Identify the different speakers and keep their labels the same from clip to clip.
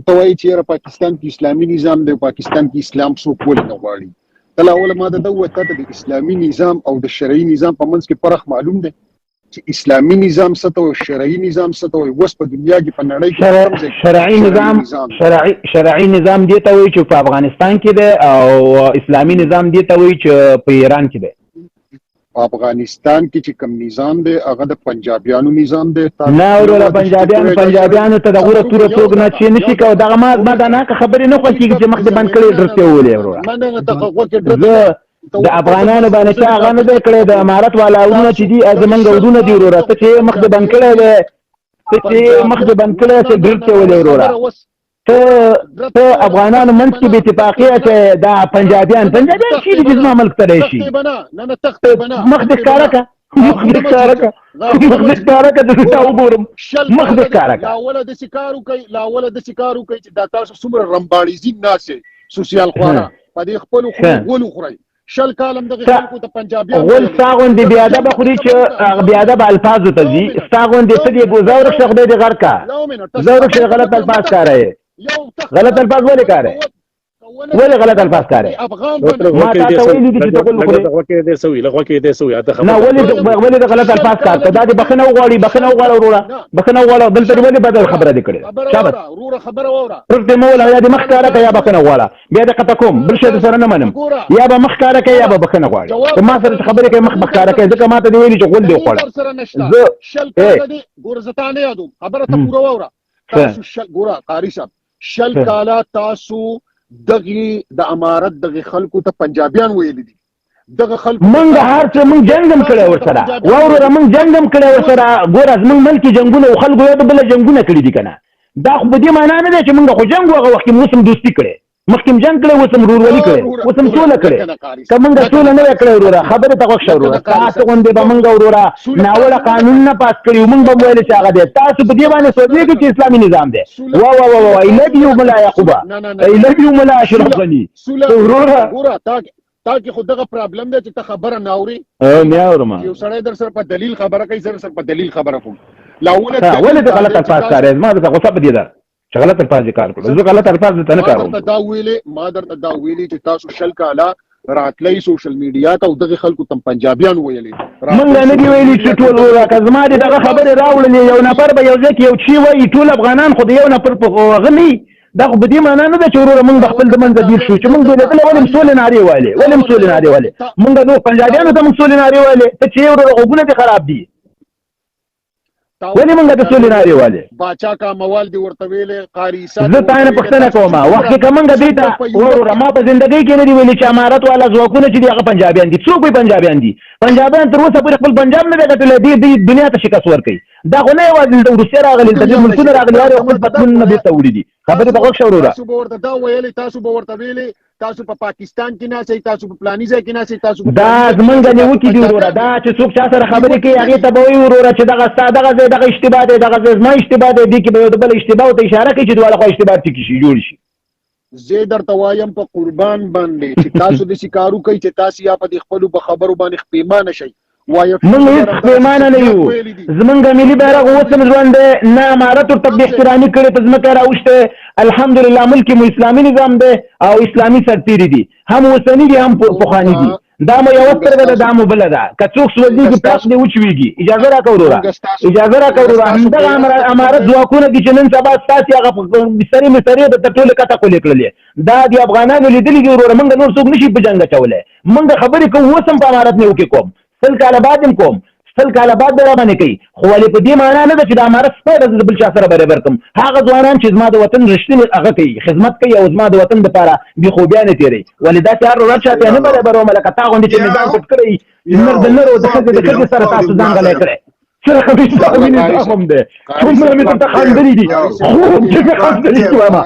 Speaker 1: ته وایي چې پاکستان کې اسلامي نظام دی، پاکستان کې اسلام څوک ولې نه غواړي؟ تل اوله ماده ده وته د اسلامي نظام او د شرعي نظام په منځ کې فرق معلوم دی چې اسلامي نظام څه ته او شرعي نظام څه ته وایي. اوس په دنیا کې په نړۍ
Speaker 2: کې شرعي نظام دی ته وایي چې په افغانستان کې دی او اسلامي نظام دی ته وایي چې په ایران کې دی.
Speaker 1: په افغانستان کې چې کوم نظام دی هغه د پنجابیانو نظام دی.
Speaker 2: نه وروره پنجابیانو ته دغه توره څوک نه چې نشي کوي. دغه ما دا نه خبرې نه خوښېږي چې مخ دې بند کړی ډرس یې وولې وروره. د افغانانو باندې چې هغه نه دی کړی د امارت والا ورونه چې دي زمونږ ورونه دي وروره. ته چې مخ دې بند کړی دی چې ډرس یې وولې وروره. ته افغانانو منځ کې بې اتفاقیه چې دا پنجابیان چیرې دي زما ملک ته راشي. مخ دې ښکاره کړه دلته وګورم مخ دې ښکاره کړه.
Speaker 1: لاوله داسې کار وکړئ چې دا تاسو څومره رمباړیزي ناست یې سوسیال خواره په دې خپلو غول وخورئ. شل کالم دغه خلکو ته پنجابیان
Speaker 2: غول ستا غوندې بېادبه خوري چې بېادبه الفاظو ته ځي. ستا غوندې څه دي زورک شه خدای دې غر کا زورک شه غلط الفاظ کاروې. غلط الفاظ ولې کارې؟ ولې غلط الفاظ کارې؟ ما تاسو ویلي دي چې ته غول خورې. نه ولې د غلط الفاظ کار ته دا دې بخښنه وغواړي وروره بخښنه وغواړه. دلته دې ولې بدل خبره دې کړې؟ شاباس رښتې مه وله یا دې مخ ښکاره کړه یا بخښنه غواړه. بیا دې قطع کوم بل شی سره نه منم. یا به مخ ښکاره کړې یا به بخښنه غواړې. ته ما سره چې خبرې کوې مخ به ښکاره کړې ځکه ما ته دې ویلي چې غول دې وخوړه.
Speaker 1: شل کاله تاسو دغه د امارت دغه خلکو ته پنجابیان ویل دي. دغه خلکو
Speaker 2: مونږ هر څه مونږ جنګم کړی ورسره وروره مونږ جنګم کړی ورسره. ګوره زمونږ ملکي جنګونه او خلکو یو د بله جنګونه کړي دي که نه. دا خو په دې معنا نه دی چې مونږ خو جنګ هغه وخت کې اوس هم دوستي کړې مخکې جنګ کړی اوس هم ورورولي کړې اوس هم سوله کړې. که مونږ سوله نه وی کړی وروره خبرې ته غوږ شه وروره. تاسو غوندې به مونږ وروره ناوړه قانون نه پاس کړي مونږ به ویل چې هغه دی. تاسو په دې باندې سوچېږئ چې اسلامي نظام دی. I love you ملا یعقوبه I love you ملا اشرف غني وروره.
Speaker 1: تا کې خو دغه پرابلم دی چې ته خبره نه اورې.
Speaker 2: نه اورم
Speaker 1: یو سړی در سره په دلیل خبره کوي زه سره په دلیل خبره کوم.
Speaker 2: ولې ته غلط الفاظ کارې؟ ما درته غوسه په دې ده چې غلط الفاظ یې کار کړو. زه غلط الفاظ درته نه کاروم.
Speaker 1: ما درته دا ویلې چې تاسو شل کاله راتلئ سوشل میډیا ته او دغه خلکو ته پنجابیان ویلې.
Speaker 2: مونږ نه دي ویلي چې ټول وروره که زما دې دغه خبرې راوړلې یو نفر به یو ځای کې یو چی وایي ټول افغانان خو د یو نفر په هغه نه وي. دا خو په دې معنا نه ده چې وروره مونږ د خپل د منځه بېل شو چې مونږ بېلېدله ولې هم سولې نارې ویلې مونږ نو پنجابیانو ته مونږ سولې نارې ویلې. ته چې وروره غوږونه دې خراب دي ولې مونږ د سولې نارې ویلې؟
Speaker 1: باچا کا موال دې ورته ویلې قاري صاحب.
Speaker 2: زه تا نه پوښتنه کوم وخت کې که مونږ دې ته وروره ما په زندګۍ کې نه دي ویلي چې امارت والا ځواکونه چې دي هغه پنجابیان دي. څوک وایي پنجابیان دي؟ پنجابیان تر اوسه پورې خپل پنجاب نه دی ګټلی. دې دنیا ته شکست ورکوي. دا خو نه یوازې دلته وروسیه راغلي دلته ډېر ملکونه راغلي هر یو خپل پتلونونه بېرته وړي دي. خبرې ته غوږ شه وروره.
Speaker 1: تاسو به ورته دا ویلې تاسو به ورته ویلې تاسو په پاکستان کې ناستئ تاسو په فلاني ځای کې ناستئ تاسو
Speaker 2: دا زمونږ نیوکې دي وروره. دا چې څوک چا سره خبرې کوي هغې ته به وایي وروره چې دغه ستا دغه ځای دغه اشتباه دی دغه ځای زما اشتباه دی. دې کې به یو د بل اشتباهو ته اشاره کوي چې دواړه خوا اشتباه ټیکې شي جوړ شي.
Speaker 1: زه درته وایم په قربان باندې چې تاسو داسې کار وکئ چې تاسو یا په دې خپلو په خبرو باندې پښیمانه شئ.
Speaker 2: مونږ هېڅ پښیمانه نه یو. زمونږ ملي بیرغ اوس هم ژوند دی. نه امارت ورته بې احترامي کړې په ځمکه راوښتی. الحمدلله ملک مو اسلامي نظام دی او اسلامي سرتېري دي هم اوسني دي هم پخواني دي. دا مو یوه سترګه ده دا مو بله ده. که څوک سوځېږي پاس دې وچوېږي. اجازه راکړه وروره همدغه امارت ځواکونه دي چې نن سبا ستاسې هغه مسرې درته ټولې کټه کولې کړلې. دا د افغانانو لیدلي دي وروره. مونږ نور څوک نه شي په جنګ اچولی. مونږ خبرې کوو اوس هم په امارت نیوکې کوم 100 کاله بعد هم کوم 100 کاله بعد به راباندې کوي. خو ولې په دې معنا نه ده چې د امارت سپی به زه د بل چا سره برابر کړم. هغه ځوانان چې زما د وطن رښتینې هغه کوي خدمت کوي او زما د وطن دپاره بېخوبیانې تېروي. ولې داسې هر ورځ چاته یې نه برابرومه لکه تا غوندې چې نظام پټ کړی نر د نر او د ښځې د ښځې سره تاسو ځان غلی کړی. څرخه مې اسلامي نظام هم دی. څومره مې درته خندلي دي خوب چې مې خندلي دي واما.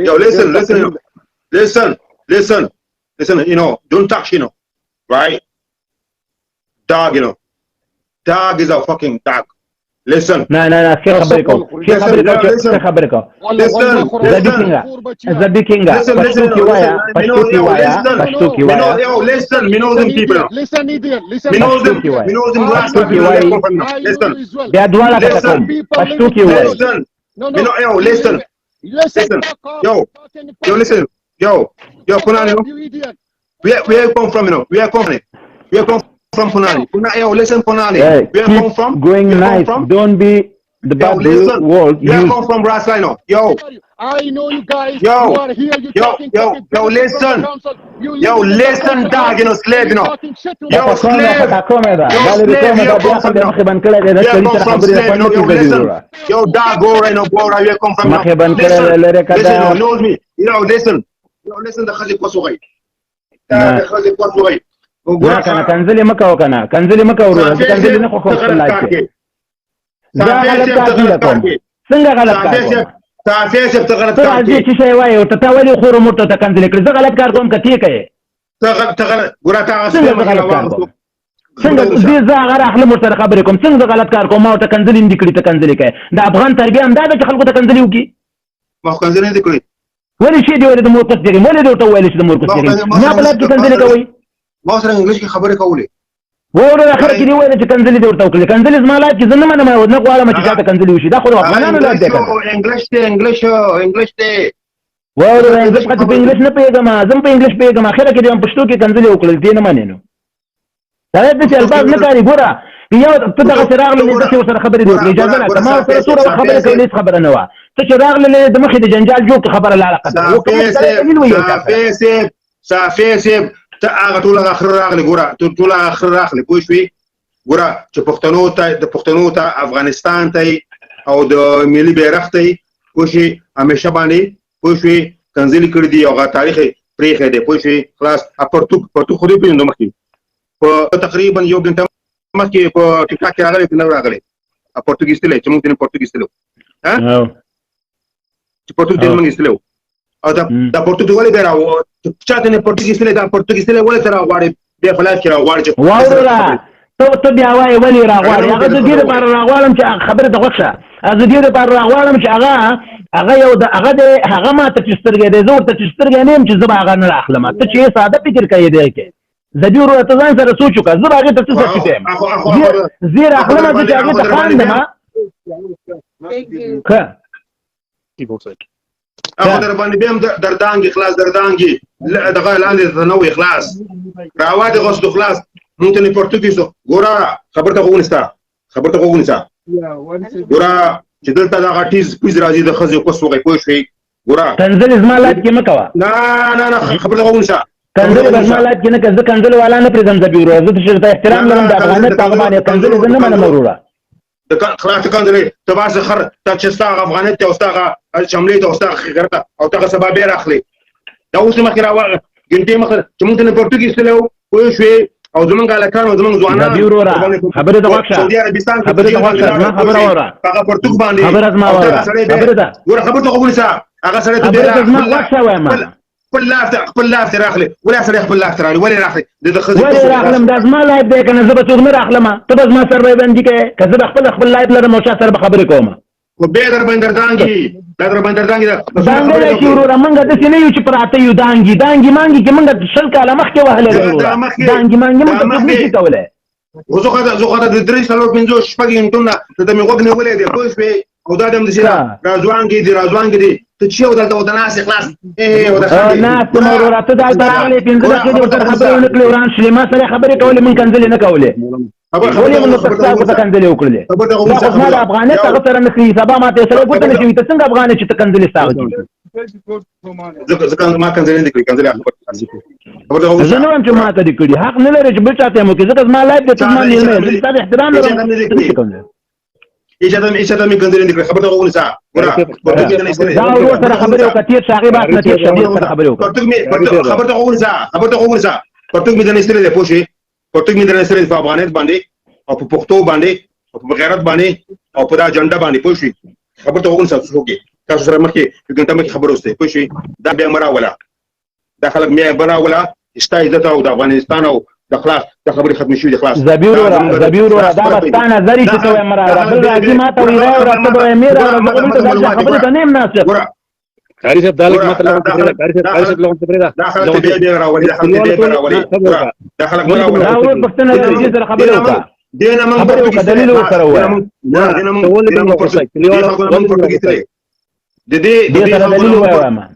Speaker 3: Yo, listen, don't touch, right? Dog, dog is a fucking dog. listen.
Speaker 2: نه ښه خبرې کوم ښه خبرې کوم زبی کینګه پښتو کې وایا
Speaker 3: Yo, listen, we know them people.
Speaker 1: Listen, idiot. Listen.
Speaker 3: We know them last time. Listen.
Speaker 2: بیا دواړه کته کوم پښتو کې وایا
Speaker 3: Yo, listen. Yo, listen. Yo, Punani. Where you come from, you know? Where you come from, Punani. Yo, listen, Punani. Where you come from?
Speaker 2: Going nice. Don't be the bad word.
Speaker 3: Where you come from, Raslino? Yo.
Speaker 1: I know you guys.
Speaker 3: Yo,
Speaker 1: you are here.
Speaker 3: listen. Listen, dog, you know, slave, you know. Yo, slave. Yo, dog, go right now, go right. Where you come from? Listen, knows me. Listen, the Khazi Kwasugay. The Khazi Kwasugay.
Speaker 2: kana kanzili maka wakana kanzili maka urura kanzili na kwa salati za غلط کار کوم څنګه غلط کار کوم
Speaker 3: تاسو ته غلط کار
Speaker 2: کوي چې شی وایي او ته ولی خور موټه ته کنځل کړ زه غلط کار کوم کته کوي
Speaker 3: ته غلط ګور تاسو
Speaker 2: څنګه دې زه هغه اخلي مرته خبرې کوم څنګه غلط کار کوم او ته کنځل اندې کړی ته کنځل کوي د افغان تربیه هم دا د خلکو ته کنځل وکي
Speaker 3: ما کنځل نه کړی
Speaker 2: ولی شي دی ولې د مور کس دی ولې دوی ته ویل چې د مور کس دی نه بلد کنځل کوي
Speaker 3: ما سره انګلیش کې خبرې کولې
Speaker 2: وره اخر کې دی ویل چې کنځل دی ورته وکړي کنځل زما لا چې زنه ما نه غواړم چې تاسو کنځل وشي دا خو افغانانو لا دی
Speaker 3: انګلیش ته
Speaker 2: وره انګلیش په انګلیش نه پیګم زم په انګلیش پیګم اخر کې دی پښتو کې کنځل وکړل دي نه مانینو دا دې الفاظ نه کاری ګوره یو ته دغه راغله د څه سره خبرې دی اجازه نه ما سره صوره خبرې کوي هیڅ خبره نه و ته چې راغله د مخې د جنجال جوړ خبره لا علاقه
Speaker 3: صافي ته هغه ټول اخر راغلی ګوره ټول اخر راغلی پوه شوې ګوره چې پښتنو ته افغانستان ته او د ملي بیرغ ته پوه شوې همیشه باندې پوه شوې کنځلې کړي دي او هغه تاریخ پرېښی دی پوه شوې خلاص پرتوک خو دې پېژنو مخکې په تقریبا یو ګنټه مخکې په ټیک ټاک کې راغلی نه راغلی پرتوګ ایستلی چې موږ ته پرتوګ ایستلو چې پرتوګ دې موږ ایستلو او دا پرتوګ ولې به راو چاته نه پرتوګ ایستلی دا پرتوګ ایستلی ولې تر غواړي بیا په لاس کې راغواړي چې
Speaker 2: واوره ته بیا وایې ولې راغواړي هغه د دې لپاره راغواړم چې خبره ته وښه د دې لپاره راغواړم چې هغه یو د هغه ما ته چې سترګې دی زه ورته چې سترګې نه یم چې زه به هغه نه راخلم ته چې ساده فکر کوې دی کې زه دې ورته ځان سره سوچ وکړه زه به هغې ته څه سوچ کوم زه راخلم زه چې هغې ته خاندم ښه
Speaker 3: هغه در باندې بیا هم دردانګي خلاص دردانګي دغه لاندې نه وي خلاص راوادي غوښتو خلاص مونږ ته نه پرتګیزو ګوره خبرته وګونستا ګوره چې دلته دا غټیز پوز راځي د خزې کوس وګي پوه شي ګوره
Speaker 2: کنځل زمالات کې مکوا
Speaker 3: نه خبرته وګونستا
Speaker 2: کنځل زمالات کې نه کزه کنځل والا نه پرېږدم زه بیرو زه د شرط احترام لرم د افغانیت په باندې کنځل زه نه منم وروره
Speaker 3: د خلاص کنځلې تباس خر ته چې ستا افغانیت ته اوستا شملې ته اوستا خیرته او ته سبب یې راخلي دا اوس مخې راو ګنټې مخ چې مونږ ته پرتګیز ته پوه شوې او زمونږ الکان او زمونږ ځوانان
Speaker 2: خبره د وښه
Speaker 3: سعودي عربستان
Speaker 2: خبره د وښه خبره وره
Speaker 3: هغه پرتګ باندې
Speaker 2: خبره ما وره خبره ده
Speaker 3: ګوره خبره ته وګورئ هغه سره ته
Speaker 2: ما وښه وایم
Speaker 3: خپل لاف راخلي ولا سره خپل لاف راخلي ولا راخلي د خزي
Speaker 2: ولا راخلم د ازما لایب دی کنه زه به څوک نه راخلم ته بس ما سره باندې کې کزه خپل لایب لرم او سره خبرې کوم
Speaker 3: و به در باندې دانګي دا چې ورور منګه د سینې یو چې پراته یو دانګي مانګي چې منګه شل کاله مخکې وهله دانګي مانګي موږ څه کوله زه د درې سالو پنځو شپږ انټونه ته مې وګنه ولې دی پوه شوې او دا دم د سینا راځوانګي دي ته چې یو دلته د ناس اخلاص
Speaker 2: نه ته ورور ته دا راغلي پنځه کې د خبرې نکړې وران شلما سره خبرې کولې من کنځلې نه کولې ولې موږ تاسو ته کنځلې وکړلې ما د افغانیت هغه سره نکړي سبا ما ته سره ګوتنه شي ته څنګه افغانیت چې ته کنځلې ساغې
Speaker 3: ځکه ما کنځلې نه کړې کنځلې
Speaker 2: زه نه وایم چې ما ته دې کړي حق نه لري چې بل چاته مو کې ځکه ما لایف ته ما نه احترام لرم
Speaker 3: اجازه مې کنځلې نه کړې خبره وګورئ
Speaker 2: دا ورو سره خبرې وکړې شاغي بات نه تیر شدید سره خبرې وکړې
Speaker 3: خبره وګورئ پرتګ مې د نسترې ده پوښي پرتګ مې د نسترې په افغانیت باندې او په پښتو باندې او په غیرت باندې او په دا جنډه باندې پوښي خبره وګورئ تاسو سره مخکې ګنټه مخکې خبره وسته پوښي دا بیا مراوله دا خلک مې براوله استا عزت او د افغانستان او د خلاص د خبرې ختم شوې د خلاص
Speaker 2: زبیر ورا دا بستا نظر چې ته مر بل راځي ما ته ویرا او راته به میرا او خبرې ته نیم ناس
Speaker 4: قاری صاحب دالک مطلب قاری صاحب لغون تبریدا
Speaker 3: دا خلک به راولي دا خلک به راولي دا خلک به راولي
Speaker 2: دا ور پښتنه دې سره خبرې وکړه
Speaker 3: دینه من
Speaker 2: خبرې دلیل ورسره وایي
Speaker 3: دینه من د دې
Speaker 2: دلیل وایي ما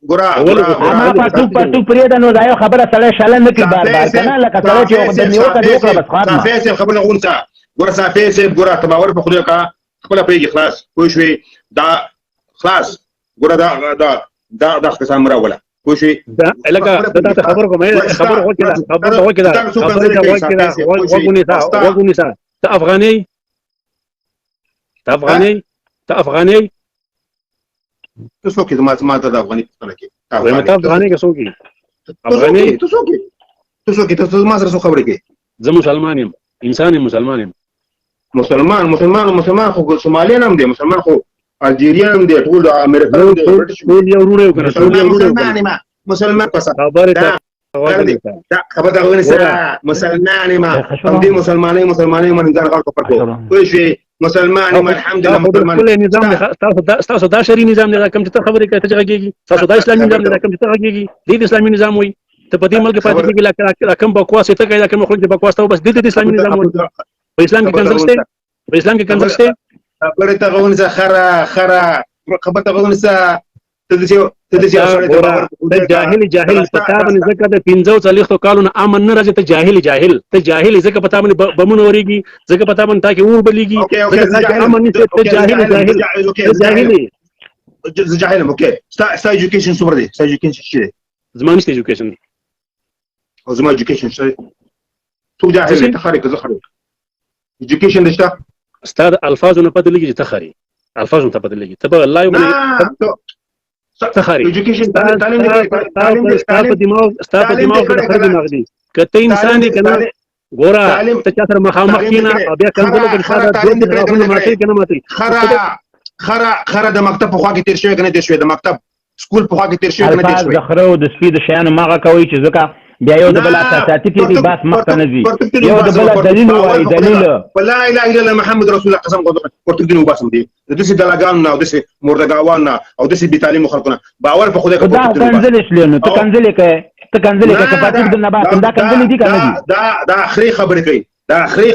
Speaker 2: ما پټو پرېدا نو دا یو خبره سره شاله نه کی بار بار کنه لکه سره چې د نیو کډو بس خاطر
Speaker 3: صافي خبره غونڅه ګور صافي سیب ګور ته باور په خو کا خپل پیږي خلاص کوی شوي دا خلاص ګور دا قسم مراوله کوی شوي
Speaker 4: دا لکه دا خبر کوم خبر وکړه وګونی تا افغاني
Speaker 3: تاسو کې ما ته د افغاني پښتنه کې
Speaker 4: تا افغاني کې څوک افغاني
Speaker 3: تاسو کې ما سره خبرې کې
Speaker 4: زه مسلمان یم انسان مسلمان یم
Speaker 3: مسلمان خو سومالیان هم دي مسلمان خو الجیریان هم دي ټول امریکایان دي
Speaker 4: ټول یو ورونه
Speaker 3: کنه مسلمان پس خبر دا غوښنه مسلمان ما هم دي مسلمانای من ځان غړ کو پټو کوی شي مسلمان ما الحمدلله مسلمان
Speaker 4: کله نظام تاسو دا شری نظام نه کوم چې ته خبرې کوي ته ځګيږي تاسو دا اسلامي نظام نه کوم چې ته ځګيږي د اسلامي نظام وي ته په دې ملک پاتې کېږي لکه کوم بکواس ته کوي لکه مخلوق بکواس ته بس د اسلامي نظام وي په اسلام کې کنزل شته
Speaker 3: خبره ته غوښنه خره خبره ته غوښنه ته
Speaker 4: جاهل پتا باندې زکه د 45 کالونو امن نه راځي ته جاهل زکه پتا باندې بمون وريږي زکه پتا باندې تا کې اور بلیږي زکه امن نه ته
Speaker 3: جاهل اوكي ستا ایجوکیشن څومره دی ستا ایجوکیشن څه دی
Speaker 4: زما نشته ایجوکیشن
Speaker 3: او زما ایجوکیشن څه تو جاهل ته خارق زخرو ایجوکیشن دشته
Speaker 4: استاد الفاظ نه بدلږي ته خاري الفاظ ته بدلږي ته الله یو تخاري
Speaker 3: ایجوکیشن
Speaker 4: تعلیم په دماغ د خرج مغدي کته انسان دی کنه ګورا ته چا سره مخامخ کینا بیا کنځلو کې شاده دوه طرفونه ماتي کنه ماتي
Speaker 3: خره د مکتب په خوا کې تیر شوی کنه تیر شوی د مکتب سکول په خوا کې تیر شوی کنه تیر شوی
Speaker 2: زخرو د سپید شیان ماغه کوي چې ځکه بیا یو د بل اساساتي کې دی بس مخته نه وي یو د بل دلیل وایي دلیل
Speaker 3: لا اله الا الله محمد رسول الله قسم ورته دین وباسم دي د دې دلاګان نه او د مردګاوان نه او د بي تعلیم خلکونه باور په خوده
Speaker 2: دا کنځل شلنو ته کنځل کې په دې نه با دا کنځل دي کنه
Speaker 3: دا اخري خبره کوي دا اخري